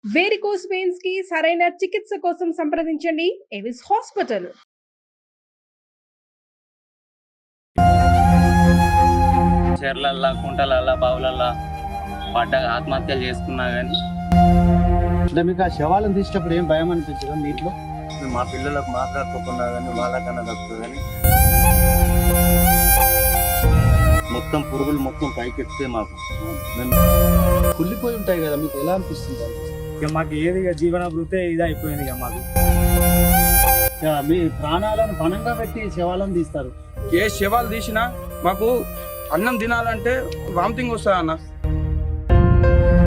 Varicose veins కి సరైన చికిత్స కోసం సంప్రదించండి ఎవిస్ హాస్పిటల్. చెర్లల్లా కుంటలల్లా బావులల్లా పడ్డ ఆత్మహత్యలు చేసుకున్నా కానీ అంటే మీకు ఆ శవాలను తీసేటప్పుడు ఏం భయం అనిపించదా నీటిలో? మా పిల్లలకు మాకు దక్కకుండా కానీ వాళ్ళకన్నా దక్కుతుంది కానీ మొత్తం పురుగులు మొత్తం పైకెత్తే మాకు మేము కుళ్ళిపోయి ఉంటాయి కదా, మీకు ఎలా అనిపిస్తుంది? ఇక మాకు ఏది ఇక జీవన వృత్తే ఇది అయిపోయింది ఇక మాకు. మీ ప్రాణాలను పణంగా పెట్టి శవాలను తీస్తారు. ఏ శవాలు తీసినా మాకు అన్నం తినాలంటే వామిటింగ్ వస్తుంది అన్న.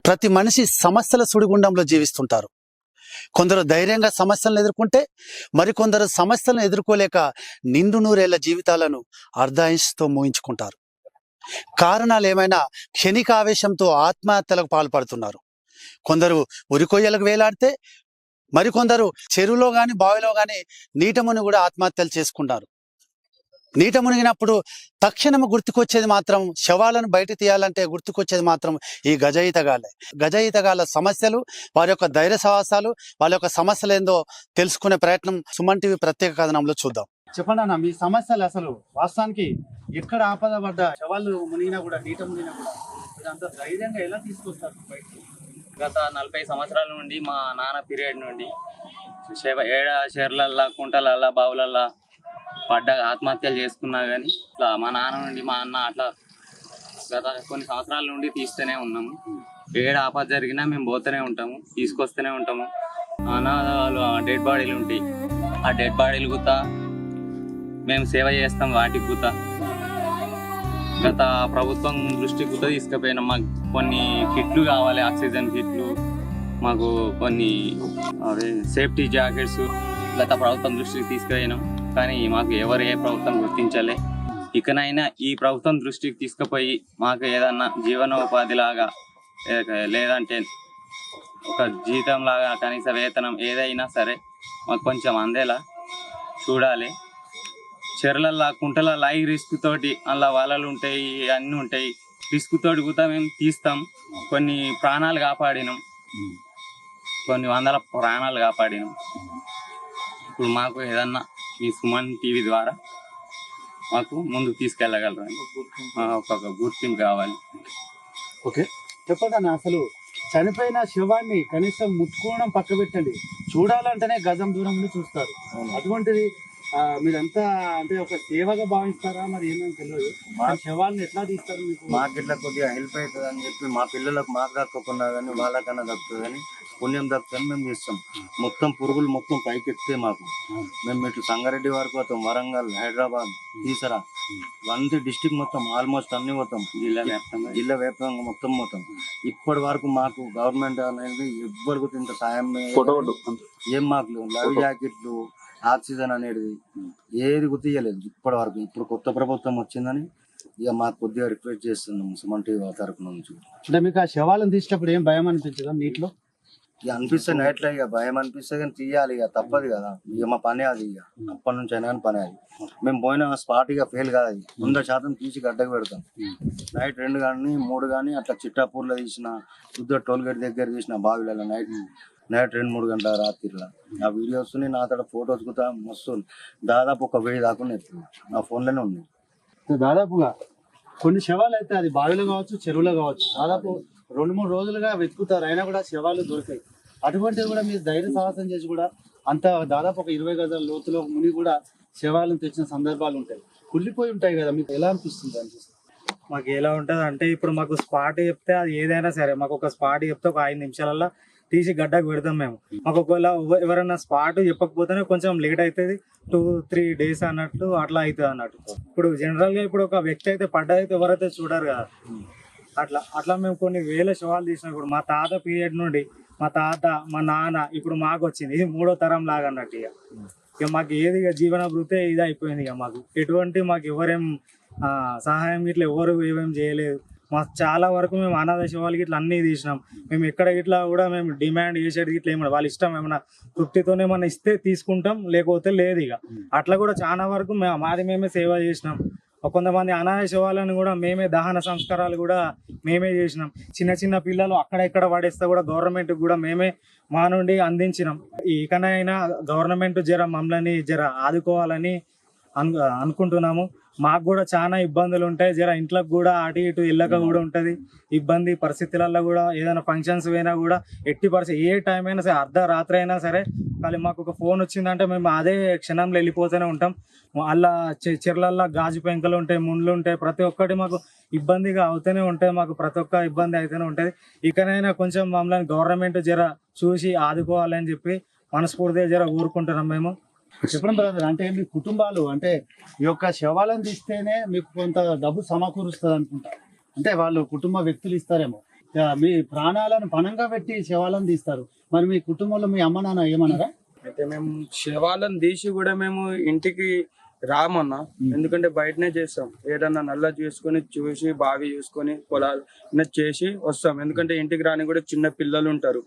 ప్రతి మనిషి సమస్యల సుడిగుండంలో జీవిస్తుంటారు. కొందరు ధైర్యంగా సమస్యలను ఎదుర్కొంటే మరికొందరు సమస్యలను ఎదుర్కోలేక నిండు నూరేళ్ల జీవితాలను అర్ధాంశతో మూయించుకుంటారు. కారణాలు ఏమైనా క్షణిక ఆవేశంతో ఆత్మహత్యలకు పాల్పడుతున్నారు. కొందరు ఉరికొయ్యలకు వేలాడితే మరికొందరు చెరువులో గాని బావిలో గాని నీట మునిగి కూడా ఆత్మహత్యలు చేసుకుంటారు. నీట మునిగినప్పుడు తక్షణం గుర్తుకొచ్చేది మాత్రం శవాలను బయట తీయాలంటే గుర్తుకొచ్చేది మాత్రం ఈ గజయితగాళ్ళే. గజయితగాళ్ళ సమస్యలు, వారి యొక్క ధైర్య సాహసాలు, వాళ్ళ యొక్క సమస్యలు ఏందో తెలుసుకునే ప్రయత్నం సుమన్ టీవీ ప్రత్యేక కథనంలో చూద్దాం. చెప్పండి అన్న, మీ సమస్యలు అసలు వాస్తవానికి ఎక్కడ ఆపద పడ్డ శవాలు మునిగినా కూడా నీట మునిగినా కూడా అంత ధైర్యంగా ఎలా తీసుకొస్తారు బయటకు? గత 40 సంవత్సరాల నుండి మా నాన్న పీరియడ్ నుండి చెర్లల్లా కుంటలల్లా బావులల్లా పడ్డ ఆత్మహత్యలు చేసుకున్నా కానీ ఇట్లా మా నాన్న నుండి మా అన్న అట్లా గత కొన్ని సంవత్సరాల నుండి తీస్తూనే ఉన్నాము. ఏడ ఆపద జరిగినా మేము పోతూనే ఉంటాము, తీసుకొస్తూనే ఉంటాము. అనాథాలు డెడ్ బాడీలు ఉంటాయి, ఆ డెడ్ బాడీలు గుతా మేము సేవ చేస్తాం. వాటికి గుతా గత ప్రభుత్వం దృష్టికి గుత తీసుకుపోయినాం. మాకు కొన్ని కిట్లు కావాలి, ఆక్సిజన్ కిట్లు, మాకు కొన్ని అదే సేఫ్టీ జాకెట్స్ గత ప్రభుత్వం దృష్టికి తీసుకుపోయినాం. కానీ మాకు ఎవరు ఏ ప్రభుత్వం గుర్తించలే. ఇకనైనా ఈ ప్రభుత్వం దృష్టికి తీసుకుపోయి మాకు ఏదన్నా జీవనోపాధి లాగా లేదంటే ఒక జీతం లాగా కనీస వేతనం ఏదైనా సరే మాకు కొంచెం అందేలా చూడాలి. చెర్లల్లా కుంటలల్లా ఈ రిస్క్ తోటి అలా వలలు ఉంటాయి, అన్నీ ఉంటాయి. రిస్క్ తోటి కూడా మేము తీస్తాం. కొన్ని ప్రాణాలు కాపాడినాం, కొన్ని వందల ప్రాణాలు కాపాడినాం. ఇప్పుడు మాకు ఏదన్నా ఈ సుమన్ టీవీ ద్వారా మాకు ముందుకు తీసుకెళ్ళగలరు, ఒక గుర్తింపు కావాలి. ఓకే, చెప్పండి అన్న, అసలు చనిపోయిన శవాన్ని కనీసం ముట్టుకోవడం పక్క పెట్టండి, చూడాలంటేనే గజం దూరం నుండి చూస్తారు. అటువంటిది మీరంతా అంటే ఒక సేవగా భావిస్తారా మరి ఏమేమి తెలియదు. మా శవాన్ని ఎట్లా తీస్తారు? మీకు మాకు ఇట్లా కొద్దిగా హెల్ప్ అవుతుంది అని చెప్పి మా పిల్లలకు మాకు దక్కకుండా కానీ వాళ్ళకన్నా దక్కుతుంది కానీ పుణ్యం దక్కుతుంది మేము చేస్తాం. మొత్తం పురుగులు మొత్తం పైకెత్తే మాకు మేము ఇటు సంగారెడ్డి వరకు పోతాం, వరంగల్, హైదరాబాద్, ఈసరా, వంటి డిస్టిక్ మొత్తం ఆల్మోస్ట్ అన్ని పోతాం, జిల్లా వ్యాప్తంగా మొత్తం పోతాం. ఇప్పటి వరకు మాకు గవర్నమెంట్ అనేది ఎవ్వరికి ఇంత సాయం ఏం మాకు లవ్ జాకెట్లు, ఆక్సిజన్ అనేది ఏది గుర్తియలేదు ఇప్పటి వరకు. ఇప్పుడు కొత్త ప్రభుత్వం వచ్చిందని ఇక మాకు కొద్దిగా రిక్వెస్ట్ చేస్తున్నాం సుమన్ టీవీ తరపు నుంచి. అంటే మీకు ఆ శవాలను తీసేటప్పుడు ఏం భయం అనిపించదా నీటిలో? ఇక అనిపిస్తే నైట్లో ఇక భయం అనిపిస్తే కానీ తీయాలి, ఇక తప్పదు కదా. ఇక మా పని అది, ఇక అప్పటి నుంచి అయినా పని అది. మేము పోయిన స్పాట్ ఇక ఫెయిల్ కాదు, అది 100% తీసి గడ్డకు పెడతాం. నైట్ 2 కానీ 3 కానీ అట్లా చిట్టాపూర్లో తీసిన, రుద్ద టోల్గేట్ దగ్గర తీసిన బావిలలో నైట్ 2-3 గంటల రాత్రిలో ఆ వీడియోస్ నా తడ ఫొటోస్ కూడా మస్తు దాదాపు 1000 దాకా నా ఫోన్లోనే ఉంది. దాదాపుగా కొన్ని శవాలు అయితే అది బావిలో కావచ్చు, చెరువులో కావచ్చు, దాదాపు 2-3 రోజులుగా వెతుకుతారు, అయినా కూడా శవాలు దొరికాయి. అటువంటివి కూడా మీరు ధైర్య సాహసం చేసి కూడా అంత దాదాపు ఒక 20 గజాల లోతులో ముని కూడా శవాలను తెచ్చిన సందర్భాలు ఉంటాయి. కుళ్ళిపోయి ఉంటాయి కదా, మీకు ఎలా అనిపిస్తుంది అనిపిస్తుంది? మాకు ఎలా ఉంటుంది అంటే ఇప్పుడు మాకు స్పాట్ చెప్తే అది ఏదైనా సరే మాకు ఒక స్పాట్ చెప్తే ఒక 5 నిమిషాలలో తీసి గడ్డకు పెడతాం మేము. మాకు ఒకవేళ ఎవరైనా స్పాట్ చెప్పకపోతేనే కొంచెం లేట్ అవుతుంది, 2-3 డేస్ అన్నట్టు అట్లా అవుతుంది అన్నట్టు. ఇప్పుడు జనరల్గా ఇప్పుడు ఒక వ్యక్తి అయితే పడ్డైతే ఎవరైతే చూడరు కదా, అట్లా మేము కొన్ని వేల శవాలు తీసినా కూడా మా తాత పీరియడ్ నుండి మా తాత మా నాన్న ఇప్పుడు మాకు వచ్చింది, ఇది 3వ తరం లాగా అన్నట్టు. ఇక మాకు ఏది ఇక జీవన వృత్తే ఇది అయిపోయింది. ఇక మాకు ఎటువంటి మాకు ఎవరేం సహాయం ఇట్లా ఎవరు ఏమేం చేయలేదు. మాకు చాలా వరకు మేము అనాథ శవాలకి ఇట్లా అన్నీ తీసినాం. మేము ఎక్కడ ఇట్లా కూడా మేము డిమాండ్ చేసేది ఇట్లా ఏమన్నా వాళ్ళ ఇష్టం, ఏమన్నా తృప్తితోనే ఏమన్నా ఇస్తే తీసుకుంటాం, లేకపోతే లేదు. ఇక అట్లా కూడా చాలా వరకు మాది మేమే సేవ చేసినాం. కొంతమంది అనాథ శవాలను కూడా మేమే దహన సంస్కారాలు కూడా మేమే చేసినాం. చిన్న చిన్న పిల్లలు అక్కడ ఇక్కడ పడేస్తే కూడా గవర్నమెంట్ కూడా మేమే మా నుండి అందించినాం. ఇకనైనా గవర్నమెంట్ మమ్మల్ని ఆదుకోవాలని అనుకుంటున్నాము. మాకు కూడా చాలా ఇబ్బందులు ఉంటాయి. ఇంట్లోకి కూడా అటు ఇటు వెళ్ళక కూడా ఉంటది ఇబ్బంది. పరిస్థితులలో కూడా ఏదైనా ఫంక్షన్స్ అయినా కూడా ఎట్టి పరిస్థితి ఏ టైం అయినా సరే, అర్ధరాత్రి అయినా సరే, కానీ మాకు ఒక ఫోన్ వచ్చిందంటే మేము అదే క్షణంలో వెళ్ళిపోతూనే ఉంటాం. అలా చెర్లల్లో గాజు పెంకలు ఉంటాయి, ముండ్లు ఉంటాయి, ప్రతి ఒక్కటి మాకు ఇబ్బందిగా అవుతూనే ఉంటాయి. మాకు ప్రతి ఒక్క ఇబ్బంది అయితేనే ఉంటుంది. ఇకనైనా కొంచెం మమ్మల్ని గవర్నమెంట్ చూసి ఆదుకోవాలని చెప్పి మనస్ఫూర్తిగా ఊరుకుంటున్నాం మేము. చెప్పండి బ్రదర్, అంటే మీ కుటుంబాలు అంటే ఈ యొక్క శవాలను తీస్తేనే మీకు కొంత డబ్బు సమకూరుస్తుంది అనుకుంటా. అంటే వాళ్ళు కుటుంబ వ్యక్తులు ఇస్తారేమో, మీ ప్రాణాలను పణంగా పెట్టి శవాలను తీస్తారు. మరి మీ కుటుంబంలో మీ అమ్మ నాన్న ఏమన్నారా? అయితే మేము శవాలను తీసి కూడా మేము ఇంటికి రామన్నా, ఎందుకంటే బయటనే చేస్తాం. ఏదన్నా నల్ల చూసి బావి చూసుకొని పొలాలు చేసి వస్తాం. ఎందుకంటే ఇంటికి రాని కూడా చిన్న పిల్లలు ఉంటారు,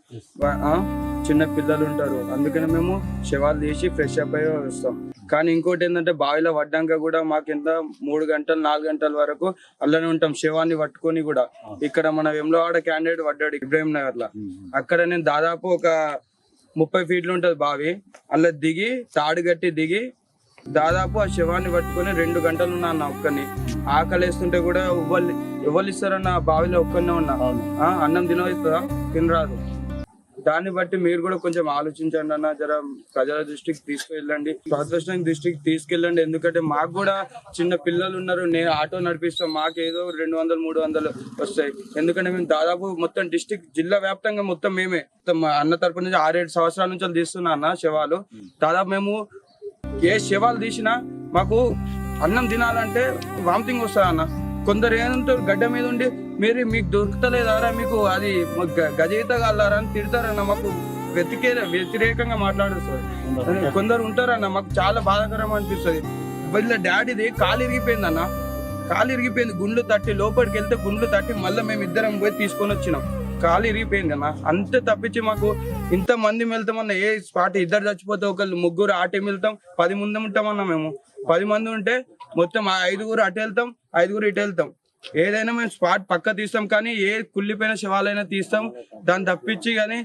అందుకని మేము శవాలు తీసి ఫ్రెష్ అప్ అయ్యి వస్తాం. కానీ ఇంకోటి ఏంటంటే బావిలో పడ్డాక కూడా మాకు ఎంత 3 గంటలు 4 గంటల వరకు అల్లనే ఉంటాం శవాన్ని పట్టుకొని కూడా. ఇక్కడ మన వెమ్లవాడ క్యాండిడేట్ పడ్డాడు ఇబ్రాహిం నగర్ లో, అక్కడ నేను దాదాపు ఒక 30 ఫీట్లు ఉంటది బావి, అలా దిగి తాడు గట్టి దిగి దాదాపు ఆ శవాన్ని పట్టుకొని 2 గంటలు ఉన్నా అన్న ఒక్కని. ఆకలేస్తుంటే కూడా ఎవరు ఇస్తారన్న బావిలో ఒక్కనే ఉన్నా. అన్నం తినవుతుందా? తినరాదు. దాన్ని బట్టి మీరు కూడా కొంచెం ఆలోచించండి అన్న. ప్రజల దృష్టికి తీసుకెళ్ళండి, ప్రదర్శన దృష్టికి తీసుకెళ్ళండి. ఎందుకంటే మాకు కూడా చిన్న పిల్లలు ఉన్నారు, నేను ఆటో నడిపిస్తాం, మాకు ఏదో 200-300 వస్తాయి. ఎందుకంటే మేము దాదాపు మొత్తం డిస్ట్రిక్ట్ జిల్లా వ్యాప్తంగా మొత్తం మేమే అన్న తరపు నుంచి 6-7 సంవత్సరాల నుంచి తీస్తున్నా అన్న శవాలు. దాదాపు మేము ఏ శవాలు తీసినా మాకు అన్నం తినాలంటే వామిటింగ్ వస్తుంది అన్న. కొందరు ఏమంటారు గడ్డ మీద ఉండి మీకు దొరుకుతలేదారా, మీకు అది గజయితగా అల్లారా అని తిడతారన్న. మాకు వ్యతిరేకంగా మాట్లాడుతారు కొందరు ఉంటారన్న. మాకు చాలా బాధాకరం అనిపిస్తుంది. వీళ్ళ డాడీది కాలు ఇరిగిపోయింది, గుండ్లు తట్టి లోపలికి వెళ్తే గుండ్లు తట్టి మళ్ళీ మేము ఇద్దరం పోయి తీసుకొని వచ్చినాం. కాలు ఇరిగిపోయింది అన్న. అంతే తప్పించి మాకు ఇంత మంది వెళ్తామన్నా ఏ స్పాట్ ఇద్దరు చచ్చిపోతే ఒకళ్ళు 3 ఆటో వెళ్తాం, 10 మంది ఉంటామన్నా. మేము 10 మంది ఉంటే మొత్తం 5 అటు వెళ్తాం, 5 ఇటు వెళ్తాం. ఏదైనా మేము స్పాట్ పక్క తీస్తాం, కానీ ఏ కుళ్ళిపోయిన శవాలైనా తీస్తాం. దాన్ని తప్పించి కానీ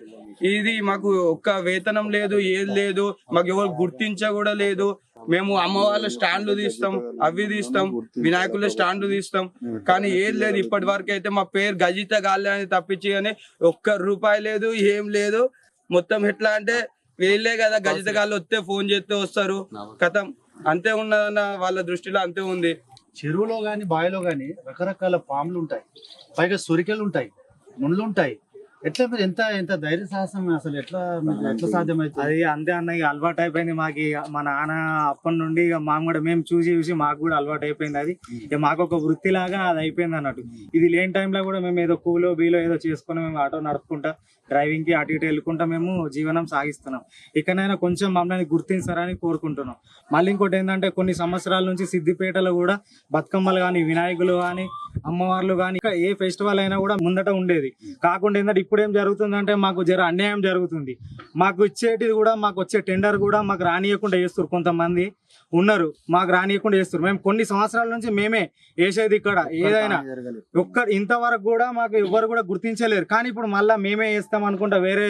ఇది మాకు ఒక్క వేతనం లేదు, ఏది లేదు, మాకు ఎవరు గుర్తించ కూడా లేదు. మేము అమ్మవాళ్ళ స్టాండ్లు తీస్తాం, అవి తీస్తాం, వినాయకుల స్టాండ్లు తీస్తాం, కానీ ఏది లేదు. ఇప్పటి వరకు అయితే మా పేరు గజిత గాలి అని తప్పించి కానీ ₹1 లేదు, ఏం లేదు. మొత్తం ఎట్లా అంటే వీళ్ళే కదా గజిత గాలి వస్తే ఫోన్ చేస్తే వస్తారు, కథం అంతే ఉన్నదన్న. వాళ్ళ దృష్టిలో అంతే ఉంది. చెరువులో గాని బావిలో గాని రకరకాల పాములు ఉంటాయి, పైగా సొరికెలు ఉంటాయి, ముళ్ళు ఉంటాయి. ఎట్లా మీరు ఎంత ధైర్య సాహసం అసలు ఎట్లా సాధ్యమైంది? అది అంతే అన్న, ఇక అలవాటు అయిపోయింది మాకు. మా నాన్న అప్పటి నుండి ఇక మాకు కూడా మేము చూసి మాకు కూడా అలవాటు అయిపోయింది. అది ఇక మాకు ఒక వృత్తిలాగా అది అయిపోయింది అన్నట్టు. ఇది లేని టైంలో కూడా మేము ఏదో కూలో బీలో ఏదో చేసుకుని మేము ఆటో నడుపుకుంటా డ్రైవింగ్ కి అటు ఇటు వెళ్ళుకుంటా మేము జీవనం సాగిస్తున్నాం. ఇకనైనా కొంచెం మమ్మల్ని గుర్తించారని కోరుకుంటున్నాం. మళ్ళీ ఇంకోటి ఏంటంటే కొన్ని సంవత్సరాల నుంచి సిద్దిపేటలో కూడా బతుకమ్మలు కానీ, వినాయకులు కానీ, అమ్మవార్లు కానీ, ఏ ఫెస్టివల్ అయినా కూడా ముందట ఉండేది. కాకుండా ఏంటంటే ఇప్పుడు ఏం జరుగుతుందంటే మాకు అన్యాయం జరుగుతుంది. మాకు ఇచ్చేటిది కూడా, మాకు వచ్చే టెండర్ కూడా మాకు రానియకుండా చేస్తారు. కొంతమంది ఉన్నారు మాకు రానియకుండా చేస్తారు. మేము కొన్ని సంవత్సరాల నుంచి మేమే వేసేది ఇక్కడ ఏదైనా ఇంతవరకు కూడా మాకు ఎవరు కూడా గుర్తించలేరు. కానీ ఇప్పుడు మళ్ళీ మేమే వేస్తాం అనుకుంటా వేరే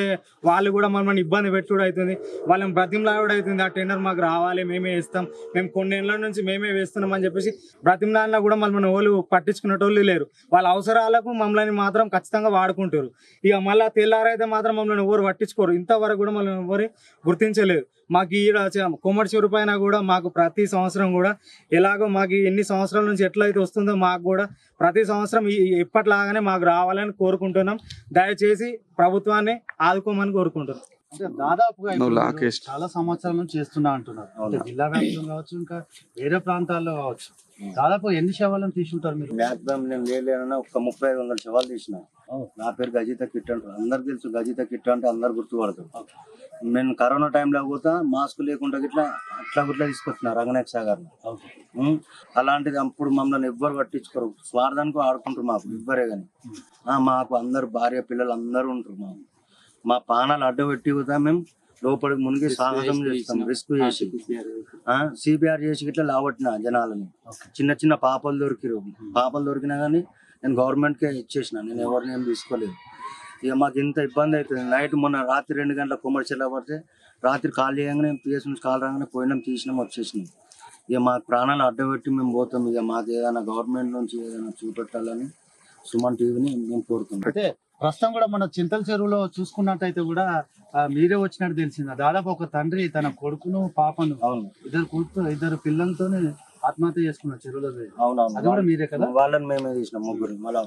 వాళ్ళు కూడా మమ్మల్ని ఇబ్బంది పెట్టుడు అవుతుంది, వాళ్ళని బ్రతిమలాడు అవుతుంది. ఆ టెండర్ మాకు రావాలి, మేమే వేస్తాం, మేము కొన్ని ఏళ్ళ నుంచి మేమే వేస్తున్నాం అని చెప్పేసి బ్రతిమలాడినా కూడా మమ్మల్ని వాళ్ళు పట్టించుకునేటోళ్ళు లేరు. వాళ్ళ అవసరాలకు మమ్మల్ని మాత్రం ఖచ్చితంగా వాడుకుంటారు. ఇక మళ్ళీ తెల్లారైతే మాత్రం మమ్మల్ని ఎవరు పట్టించుకోరు. ఇంతవరకు కూడా మమ్మల్ని ఎవరు గుర్తించలేదు. మాకు ఈ కొమ్మటి చెరు పైన కూడా మాకు ప్రతి సంవత్సరం కూడా ఎలాగో మాకు ఎన్ని సంవత్సరాల నుంచి ఎట్లయితే వస్తుందో మాకు కూడా ప్రతి సంవత్సరం ఎప్పటిలాగానే మాకు రావాలని కోరుకుంటున్నాం. దయచేసి ప్రభుత్వాన్ని ఆదుకోమని కోరుకుంటున్నాం. అంటే దాదాపుగా చాలా సంవత్సరాల నుంచి చేస్తున్నా అంటున్నారు. అంటే జిల్లా వ్యాప్తంగా కావచ్చు, ఇంకా వేరే ప్రాంతాల్లో కావచ్చు. దాదాపు ఎన్ని శవాలను తీసుకుంటారు మీరు? మ్యాక్సిమం నేను లేదన్నా ఒక 3500 శవాలు తీసిన. నా పేరు గజిత కిట్ అంటారు, అందరికి తెలుసు. గజిత కిట్ అంటే అందరు గుర్తుపడతారు. నేను కరోనా టైంలో పోతా మాస్క్ లేకుండా అట్లా తీసుకొచ్చిన రంగనాయక సాగర్. అలాంటిది అప్పుడు మమ్మల్ని ఎవ్వరు పట్టించుకోరు, స్వార్థానికి ఆడుకుంటారు. మాకు ఇవ్వరే కానీ మాకు అందరు భార్య పిల్లలు అందరూ ఉంటారు. మా పానాలు అడ్డు పెట్టి పోతా మేము లోపలికి మునిగి సాహసం చేస్తాం, రిస్క్ చేసి సిపిఆర్ చేసి ఇట్లా లావట్టిన జనాలని. చిన్న చిన్న పాపలు దొరికినా కానీ నేను గవర్నమెంట్కే ఇచ్చేసిన, నేను ఎవరిని ఏం తీసుకోలేదు. ఇక మాకు ఇంత ఇబ్బంది అవుతుంది. నైట్ మొన్న రాత్రి 2 గంటల కొమ్మడిచెల్ల పడితే రాత్రి కాల్ చేయగానే పిఎస్ నుంచి కాల్ రాగానే పోయినాం, తీసినాం, వచ్చేసినాం. ఇక మాకు ప్రాణాలు అడ్డబెట్టి మేము పోతాం. ఇక మాకు ఏదైనా గవర్నమెంట్ నుంచి ఏదైనా చూపెట్టాలని సుమన్ టీవీని మేము కోరుతున్నాం. అయితే ప్రస్తుతం కూడా మన చింతల చెరువులో చూసుకున్నట్టయితే కూడా మీరే వచ్చినట్టు తెలిసింది. దాదాపు ఒక తండ్రి తన కొడుకును పాపను ఇద్దరు పిల్లలతో ఆత్మహత్య చేసుకున్నారు చెరువులో. అది కూడా మీరే కదా? వాళ్ళని మేమే తీసినాం, ముగ్గురు, మళ్ళా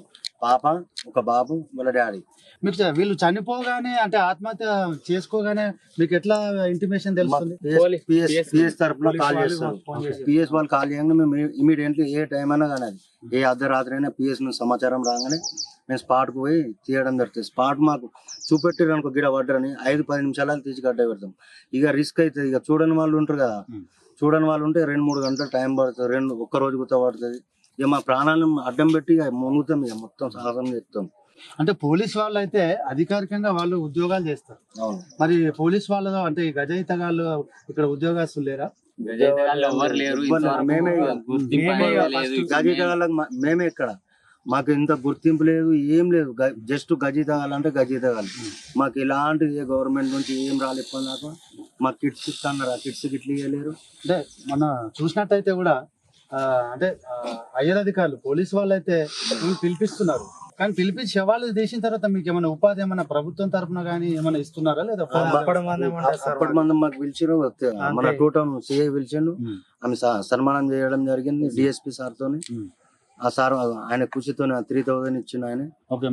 పాప, ఒక బాబు, వాళ్ళ డాడీ. మీకు వీళ్ళు చనిపోగానే అంటే ఆత్మహత్య చేసుకోగానే మీకు ఎట్లా ఇంటిమేషన్ తెలుస్తుంది? పిఎస్ తరఫున కాల్ చేస్తారు. పిఎస్ వాళ్ళు కాల్ చేయగానే మేము ఇమీడియట్లీ ఏ టైం అయినా కానీ అది ఏ అర్ధరాత్రి అయినా పిఎస్ నుంచి సమాచారం రాగానే మేము స్పాట్కు పోయి తీయడం జరుగుతుంది. స్పాట్ మాకు చూపెట్టారు అనుకో గిడ పడ్డరని 5-10 నిమిషాలు తీసి గడ్డ పెడతాం. ఇక రిస్క్ అవుతుంది. ఇక చూడని వాళ్ళు ఉంటారు కదా, చూడని వాళ్ళు ఉంటే 2-3 గంటలు టైం పడుతుంది, ఒక్క రోజు గుర్తు పడుతుంది. ఇక మా ప్రాణాలను అడ్డం పెట్టి ఇక మునుగుతాం, ఇక మొత్తం సాహసం చేస్తాం. అంటే పోలీస్ వాళ్ళు అయితే అధికారికంగా వాళ్ళు ఉద్యోగాలు చేస్తారు. అవును. మరి పోలీస్ వాళ్ళలో అంటే ఈ గజయితగాళ్ళు ఇక్కడ ఉద్యోగస్తులు లేరా? మేమే ఇక్కడ, మాకు ఇంత గుర్తింపు లేదు, ఏం లేదు. జస్ట్ గజయితగాలంటే గజయితగాలు. మాకు ఇలాంటి గవర్నమెంట్ నుంచి ఏం రాలేదు. నాకు మాకు కిట్స్ ఇస్తున్నారు, ఆ కిట్స్ గిట్లు ఇవ్వలేరు. అంటే మన చూసినట్టయితే కూడా అంటే అయ్యర్ అధికారులు పోలీస్ వాళ్ళు అయితే పిలిపిస్తున్నారు, కానీ పిలిపించి శవాలు తీసిన తర్వాత మీకు ఏమైనా ఉపాధి ఏమైనా ప్రభుత్వం తరఫున కానీ ఏమైనా ఇస్తున్నారా లేదా? అప్పటి మంది మాకు పిలిచారు, మన టూటం సిఐ పిలిచాను, ఆమె సన్మానం చేయడం జరిగింది డిఎస్పీ సార్ తోని. ఆ సార్ ఆయన కృషితో 3000 ఇచ్చిన ఆయన.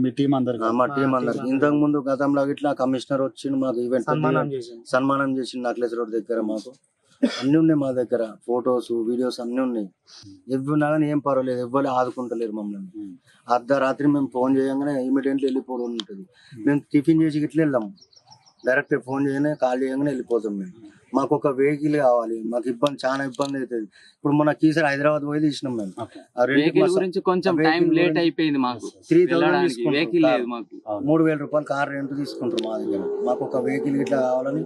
మీ టీం అందరికి, మా టీం అందరికి. ఇంతకు ముందు గతంలో ఇట్లా కమిషనర్ వచ్చిండు, మాకు ఈవెంట్ సన్మానం చేసిండు నక్లెస్ రోడ్ దగ్గర. మాకు అన్ని ఉన్నాయి మా దగ్గర, ఫొటోస్, వీడియోస్ అన్ని ఉన్నాయి. ఎవరున్నా కానీ ఏం పర్వాలేదు, ఎవ్వరు ఆదుకుంటలేరు మమ్మల్ని. అర్ధరాత్రి మేము ఫోన్ చేయగానే ఇమీడియట్లీ వెళ్ళిపోవడం ఉంటుంది. మేము టిఫిన్ చేసి ఇట్లా వెళ్దాం, డైరెక్ట్ ఫోన్ చేయగానే కాల్ చేయగానే వెళ్ళిపోతాం. మేము మాకు ఒక వెహికల్ కావాలి, మాకు ఇబ్బంది, చాలా ఇబ్బంది అవుతుంది. ఇప్పుడు మన కీసర్ హైదరాబాద్ పోయి తీసినాం మేము. కొంచెం టైం లేట్ అయిపోయింది, మాకు 3000 తీసుకుంటాం. 3000 రూపాయలు కార్ రెంట్ తీసుకుంటారు మా దగ్గర. మాకు ఒక వెహికల్ ఇట్లా కావాలని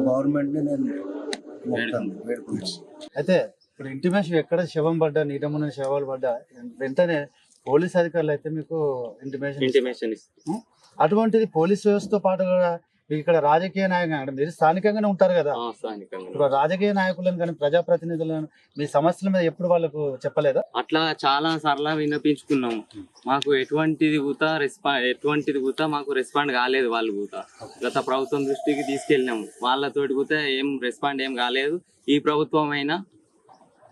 గవర్నమెంట్ ని నేను వేడుకుంటాను. అయితే ఇప్పుడు ఇంటిమేషన్ ఎక్కడ శవం పడ్డా, నీటమున శవాలు పడ్డా వెంటనే పోలీస్ అధికారులు అయితే మీకు ఇంటిమేషన్ అటువంటిది పోలీస్ వ్యవస్థతో పాటు కూడా ఇక్కడ రాజకీయ నాయకులు అంటే మీరు స్థానికంగానే ఉంటారు కదా, ఇప్పుడు రాజకీయ నాయకులను కానీ ప్రజాప్రతినిధులను మీ సమస్యల మీద ఎప్పుడు వాళ్ళకు చెప్పలేదా? అట్లా చాలా సార్లు విన్నపించుకున్నాము. మాకు ఎటువంటిది కూడా మాకు రెస్పాండ్ కాలేదు. వాళ్ళు కూడా గత ప్రభుత్వం దృష్టికి తీసుకెళ్ళినాము, వాళ్ళతోటి కూడా ఏం రెస్పాండ్ ఏం కాలేదు. ఈ ప్రభుత్వం అయినా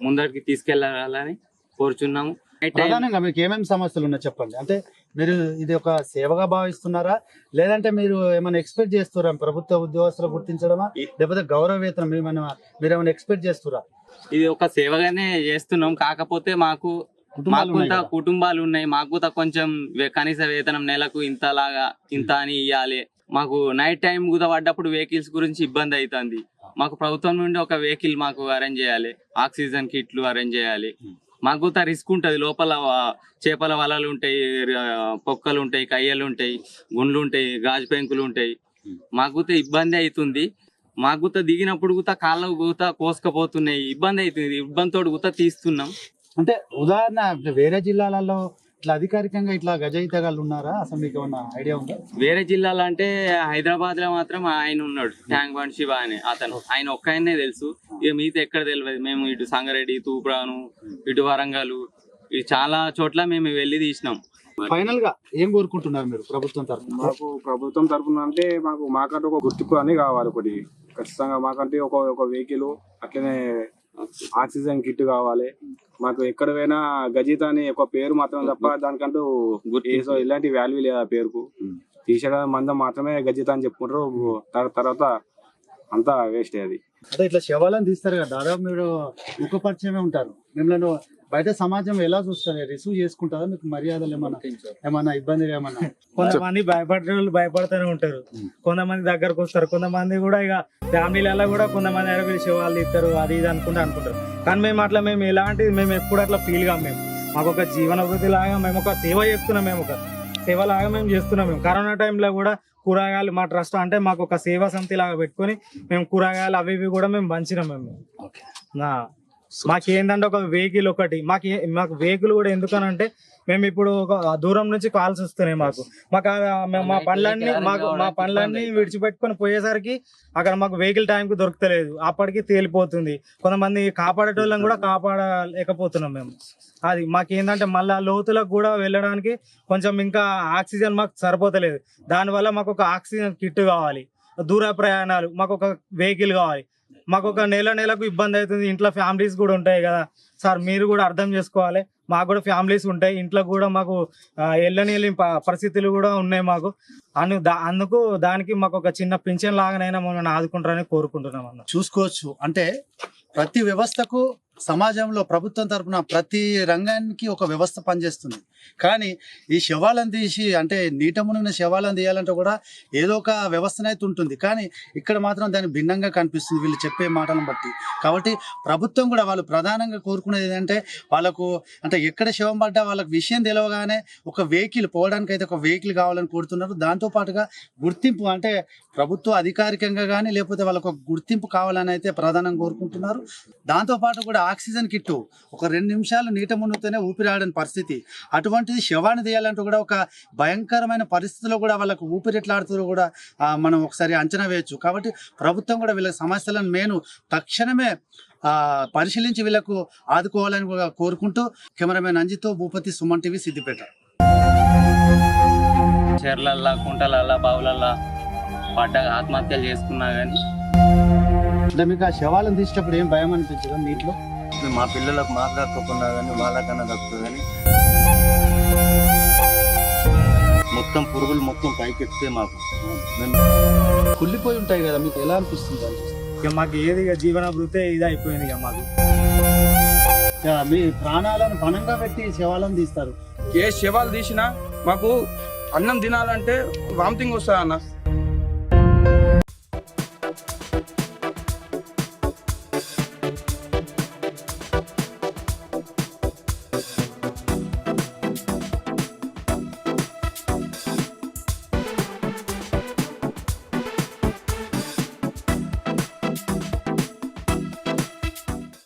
ముందరికి తీసుకెళ్లాలని కోరుచున్నాము. ప్రధానంగా మీకు ఏమేమి సమస్యలు ఉన్నాయి చెప్పండి. అంటే మీరు ఇది ఒక సేవగా భావిస్తున్నారా, లేదంటే మీరు ఏమైనా ఎక్స్పెక్ట్ చేస్తున్నారా ప్రభుత్వ ఉద్యోగస్తులు గుర్తించడమా, లేకపోతే గౌరవ వేతనం మీరు ఏమైనా ఎక్స్పెక్ట్ చేస్తున్నారా? ఇది ఒక సేవగానే చేస్తున్నాం. కాకపోతే మాకు కుటుంబాలు ఉన్నాయి, మాకు కొంచెం కనీస వేతనం నెలకు ఇంత అని ఇవ్వాలి. మాకు నైట్ టైం కూడా పడ్డప్పుడు వెహికల్స్ గురించి ఇబ్బంది అవుతుంది. మాకు ప్రభుత్వం నుండి ఒక వెహికల్ మాకు అరేంజ్ చేయాలి, ఆక్సిజన్ కిట్లు అరేంజ్ చేయాలి. మాకు రిస్క్ ఉంటుంది, లోపల చేపల వలలు ఉంటాయి, పొక్కలు ఉంటాయి, కయ్యలు ఉంటాయి, గుండ్లు ఉంటాయి, గాజు పెంకులు ఉంటాయి. మాకు ఇబ్బంది అవుతుంది. మాకు దిగినప్పుడు కూడా కాళ్ళ కూడా కోసుకపోతున్నాయి, ఇబ్బంది అవుతుంది. ఇబ్బందితో కూడా తీస్తున్నాం. అంటే ఉదాహరణ వేరే జిల్లాలలో ఇట్లా అధికారికంగా ఇట్లా గజయితగాళ్ళు ఉన్నారా, అసలు మీకు ఏమన్నా ఐడియా ఉందా? వేరే జిల్లాలో అంటే హైదరాబాద్ లో మాత్రం ఆయన ఉన్నాడు, ట్యాంక్ బండ్ శివ అని అతను, ఆయన ఒక్కనే తెలుసు. ఇక మిగతా ఎక్కడ తెలియదు. మేము ఇటు సంగారెడ్డి, తూప్రాను, ఇటు వరంగల్, ఇటు చాలా చోట్ల మేము వెళ్ళి తీసినాం. ఫైనల్ గా ఏం కోరుకుంటున్నారు మీరు ప్రభుత్వం తరఫున? మాకు ప్రభుత్వం తరఫున అంటే మాకంటే ఒక గుర్తింపు అని కావాలి ఒకటి ఖచ్చితంగా. మాకంటే ఒక వెహికల్, అట్లనే ఆక్సిజన్ కిట్ కావాలి. మాకు ఎక్కడ పోయినా గజిత అని ఒక పేరు మాత్రం తప్ప దానికంటూ ఇలాంటి వాల్యూ లేదు ఆ పేరుకు. తీసేట మందం మాత్రమే గజిత అని చెప్పుకుంటారు, తర్వాత అంతా వేస్ట్. అది అంటే ఇట్లా శవాలను తీస్తారు కదా, దాదాపు మీరు ముఖ పరిచయమే ఉంటారు. మిమ్మల్ని బయట సమాజం ఎలా చూస్తారు? రిసీవ్ చేసుకుంటారా? మీకు మర్యాదలు ఏమన్నా ఇబ్బంది ఏమన్నా? కొంతమంది భయపడే వాళ్ళు భయపడుతూనే ఉంటారు, కొంతమంది దగ్గరకు వస్తారు, కొంతమంది కూడా ఇక ఫ్యామిలీలలో కూడా కొంతమంది అడవి శివాళ్ళు ఇస్తారు, అది ఇది అనుకుంటారు. కానీ మేము ఎలాంటిది మేము ఎప్పుడు అట్లా ఫీల్ గా, మాకు ఒక జీవనోపాధి లాగా మేము ఒక సేవ చేస్తున్నాం. మేము ఒక సేవలాగా మేము చేస్తున్నాం. మేము కరోనా టైంలో కూడా కూరగాయలు మా ట్రస్ట్ అంటే మాకు ఒక సేవా సమితి లాగా పెట్టుకొని మేము కూరగాయలు అవి ఇవి కూడా మేము పంచినాం మేము. మాకేందంటే ఒక వెహికల్ ఒకటి మాకు వెహికల్ కూడా ఎందుకనంటే మేము ఇప్పుడు ఒక దూరం నుంచి కాల్స్ వస్తున్నాయి మాకు మా పనులన్నీ విడిచిపెట్టుకొని పోయేసరికి అక్కడ మాకు వెహికల్ టైంకి దొరకలేదు, అప్పటికి తేలిపోతుంది. కొంతమంది కాపాడేటోళ్ళని కూడా కాపాడలేకపోతున్నాం మేము. అది మాకేందంటే మళ్ళా లోతులకు కూడా వెళ్ళడానికి కొంచెం ఇంకా ఆక్సిజన్ మాకు సరిపోతలేదు. దానివల్ల మాకు ఒక ఆక్సిజన్ కిట్ కావాలి, దూర ప్రయాణాలు మాకు ఒక వెహికల్ కావాలి. మాకు ఒక నెలకు ఇబ్బంది అవుతుంది, ఇంట్లో ఫ్యామిలీస్ కూడా ఉంటాయి కదా సార్, మీరు కూడా అర్థం చేసుకోవాలి. మాకు కూడా ఫ్యామిలీస్ ఉంటాయి, ఇంట్లో కూడా మాకు వెళ్ళని పరిస్థితులు కూడా ఉన్నాయి మాకు. అందుకు దానికి మాకు ఒక చిన్న పింఛన్ లాగానైనా మమ్మల్ని ఆదుకుంటారని కోరుకుంటున్నాం అన్న. చూసుకోవచ్చు అంటే ప్రతి వ్యవస్థకు సమాజంలో ప్రభుత్వం తరపున ప్రతి రంగానికి ఒక వ్యవస్థ పనిచేస్తుంది. కానీ ఈ శవాలను తీసి అంటే నీట మునిగిన శవాలను తీయాలంటే కూడా ఏదో ఒక వ్యవస్థనైతే ఉంటుంది. కానీ ఇక్కడ మాత్రం దానికి భిన్నంగా కనిపిస్తుంది వీళ్ళు చెప్పే మాటలను బట్టి. కాబట్టి ప్రభుత్వం కూడా వాళ్ళు ప్రధానంగా కోరుకునేది ఏంటంటే వాళ్ళకు అంటే ఎక్కడ శవం పడ్డా వాళ్ళకి విషయం తెలియగానే ఒక వెహికల్ పోవడానికి అయితే ఒక వెహికల్ కావాలని కోరుతున్నారు. దాంతోపాటుగా గుర్తింపు అంటే ప్రభుత్వ అధికారికంగా కానీ లేకపోతే వాళ్ళకు ఒక గుర్తింపు కావాలని అయితే ప్రధానంగా కోరుకుంటున్నారు. దాంతోపాటు కూడా ఆక్సిజన్ కిట్టు ఒక 2 నిమిషాలు నీట మునిగితేనే ఊపిరాడని పరిస్థితి. అటువంటిది శవాన్ని తీయాలంటూ కూడా ఒక భయంకరమైన పరిస్థితిలో కూడా వాళ్ళకు ఊపిరిట్లాడుతూ కూడా మనం ఒకసారి అంచనా వేయచ్చు. కాబట్టి ప్రభుత్వం కూడా వీళ్ళ సమస్యలను తక్షణమే పరిశీలించి వీళ్ళకు ఆదుకోవాలని కూడా కోరుకుంటూ కెమెరామెన్ అంజితో భూపతి, సుమన్ టీవీ, సిద్దిపేట. చెర్లల్లా, కుంటలల్లా, బావులల్లా ఆత్మహత్యలు చేసుకున్నా కానీ అంటే మీకు ఆ శవాలను తీసేటప్పుడు ఏం భయం అనిపించదు నీటిలో? మా పిల్లలకు మాకు దక్కకున్నా కానీ వాళ్ళకన్నా దక్కుతుంది కానీ మొత్తం పురుగులు మొత్తం పైకెత్తే మాకు మేము కుళ్ళిపోయి ఉంటాయి కదా, మీకు ఎలా అనిపిస్తుంది? ఇక మాకు ఏది జీవన వృత్తే ఇది అయిపోయింది. ఇక మాకు మీ ప్రాణాలను పణంగా పెట్టి శవాలను తీస్తారు. ఏ శవాలు తీసినా మాకు అన్నం తినాలంటే వామిటింగ్ వస్తుంది అన్న.